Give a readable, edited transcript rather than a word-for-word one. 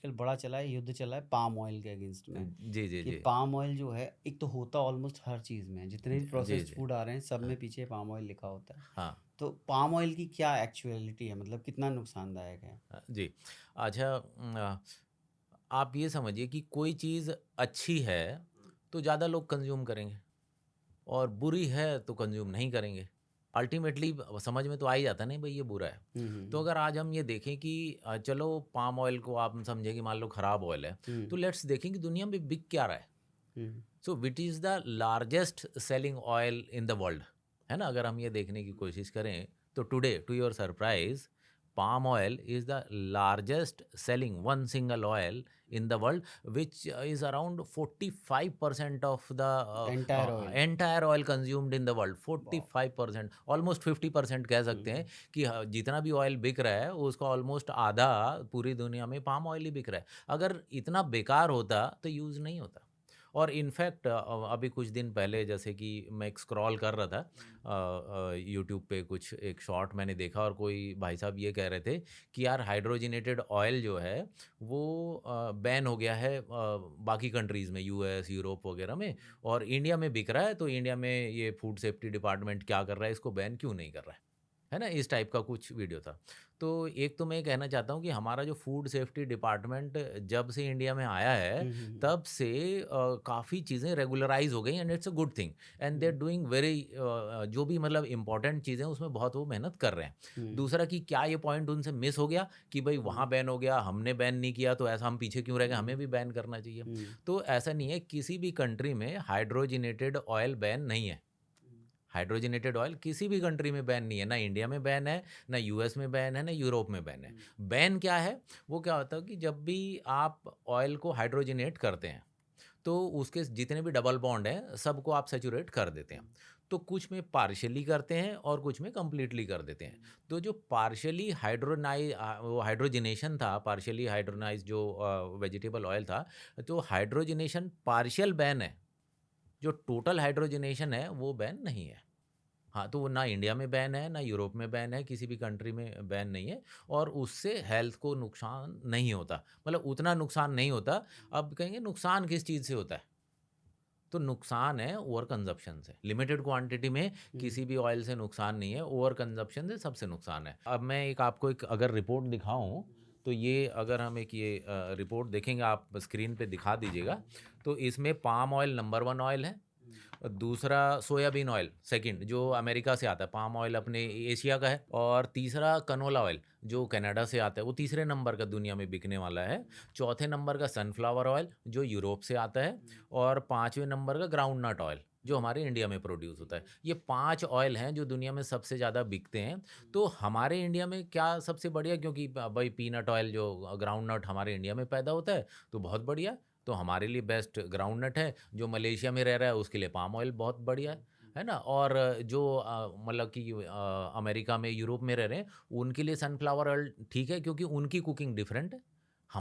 आजकल बड़ा चला है, युद्ध चला है पाम ऑयल के अगेंस्ट में, जी, जी, कि जी। पाम ऑयल जो है एक तो होता ऑलमोस्ट हर चीज़ में है, जितने भी जी, प्रोसेस्ड जी। फूड आ रहे हैं सब हाँ, में पीछे पाम ऑयल लिखा होता है। हाँ। तो पाम ऑयल की क्या एक्चुअलिटी है, मतलब कितना नुकसानदायक है? जी। अच्छा, आप ये समझिए कि कोई चीज़ अच्छी है, तो ज़्यादा लोग कंज़्यूम करेंगे और बुरी है तो कंज़्यूम नहीं करेंगे। अल्टीमेटली समझ में तो आ ही जाता है ना भई ये बुरा है। हुँ, तो हुँ, अगर आज हम ये देखें कि चलो पाम ऑयल को आप समझें कि मान लो खराब ऑयल है, हुँ, तो लेट्स देखें कि दुनिया में बिक क्या रहा है। Hmm, so which is the largest selling oil in the world, है ना? अगर हम ये देखने की कोशिश करें तो today to your surprise palm oil is the largest selling one single oil in the world, which is around 45% of the entire oil. entire oil consumed in the world। वाह! 45%, ऑलमोस्ट 50% कह हुँ, सकते हैं कि जितना भी ऑयल बिक रहा है उसका ऑलमोस्ट आधा पूरी दुनिया में पाम ऑयल ही बिक रहा है। अगर इतना बेकार होता तो यूज़ नहीं होता। और इनफैक्ट अभी कुछ दिन पहले जैसे कि मैं एक स्क्रॉल कर रहा था यूट्यूब पे, कुछ एक शॉर्ट मैंने देखा और कोई भाई साहब ये कह रहे थे कि यार हाइड्रोजनेटेड ऑयल जो है वो बैन हो गया है बाकी कंट्रीज़ में, यूएस यूरोप वगैरह में, और इंडिया में बिक रहा है, तो इंडिया में ये फूड सेफ्टी डिपार्टमेंट क्या कर रहा है, इसको बैन क्यों नहीं कर रहा है ना? इस टाइप का कुछ वीडियो था। तो एक तो मैं ये कहना चाहता हूँ कि हमारा जो फूड सेफ्टी डिपार्टमेंट जब से इंडिया में आया है, हुँ, हुँ, हुँ, तब से काफ़ी चीज़ें रेगुलराइज़ हो गई and it's a good thing and they are um, doing very जो भी मतलब इम्पोर्टेंट चीज़ें उसमें बहुत वो मेहनत कर रहे हैं। हुँ, दूसरा कि क्या ये पॉइंट उनसे मिस हो गया कि भई वहाँ हुँ, बैन हो गया, हमने बैन नहीं किया तो ऐसा हम पीछे क्यों रह गए, हमें हुँ, भी बैन करना चाहिए। हुँ, तो ऐसा नहीं है, किसी भी कंट्री में हाइड्रोजनेटेड ऑयल बैन नहीं है। हाइड्रोजनेटेड ऑयल किसी भी कंट्री में बैन नहीं है, ना इंडिया में बैन है, ना यूएस में बैन है, ना यूरोप में बैन है। हुँ, बैन क्या है? वो क्या होता है कि जब भी आप ऑयल को हाइड्रोजनेट करते हैं, तो उसके जितने भी डबल बॉन्ड हैं, सबको आप सैचुरेट कर देते हैं। तो कुछ में पार्शियली करते हैं और कुछ में कंप्लीटली कर देते हैं। तो जो पार्शियली वो हाइड्रोजनेशन था, पार्शियली हाइड्रोनाइज़ जो वेजिटेबल ऑयल था, तो हाइड्रोजनेशन पार्शियल बैन है। जो टोटल हाइड्रोजनेशन है, वो बैन नहीं है। हाँ, तो वो ना इंडिया में बैन है, ना यूरोप में बैन है, किसी भी कंट्री में बैन नहीं है और उससे हेल्थ को नुकसान नहीं होता। मतलब उतना नुकसान नहीं होता। अब कहेंगे नुकसान किस चीज़ से होता है? तो नुकसान है ओवर कंज़म्पशन से। लिमिटेड क्वांटिटी में हुँ, किसी भी ऑयल से नुकसान नहीं है, ओवर कंज़म्पशन से सबसे नुकसान है। अब मैं एक आपको एक अगर रिपोर्ट दिखाऊँ, तो ये अगर हम एक ये रिपोर्ट देखेंगे, आप स्क्रीन पे दिखा दीजिएगा, तो इसमें पाम ऑयल नंबर 1 ऑयल है। दूसरा सोयाबीन ऑयल सेकंड, जो अमेरिका से आता है। पाम ऑयल अपने एशिया का है और तीसरा कनोला ऑयल जो कनाडा से आता है, वो तीसरे नंबर का दुनिया में बिकने वाला है। चौथे नंबर का सनफ्लावर ऑयल जो यूरोप से आता है और पाँचवें नंबर का ग्राउंड नट ऑयल जो हमारे इंडिया में प्रोड्यूस होता है। ये 5 ऑयल हैं जो दुनिया में सबसे ज़्यादा बिकते हैं। तो हमारे इंडिया में क्या सबसे बढ़िया, क्योंकि भाई पीनट ऑयल जो ग्राउंड नट हमारे इंडिया में पैदा होता है, तो बहुत बढ़िया। तो हमारे लिए बेस्ट ग्राउंड नट है, जो मलेशिया में रह रहा है उसके लिए पाम ऑयल बहुत बढ़िया है ना? और जो मतलब कि अमेरिका में, यूरोप में रह रहे हैं, उनके लिए सनफ्लावर ऑयल ठीक है, क्योंकि उनकी कुकिंग डिफरेंट है।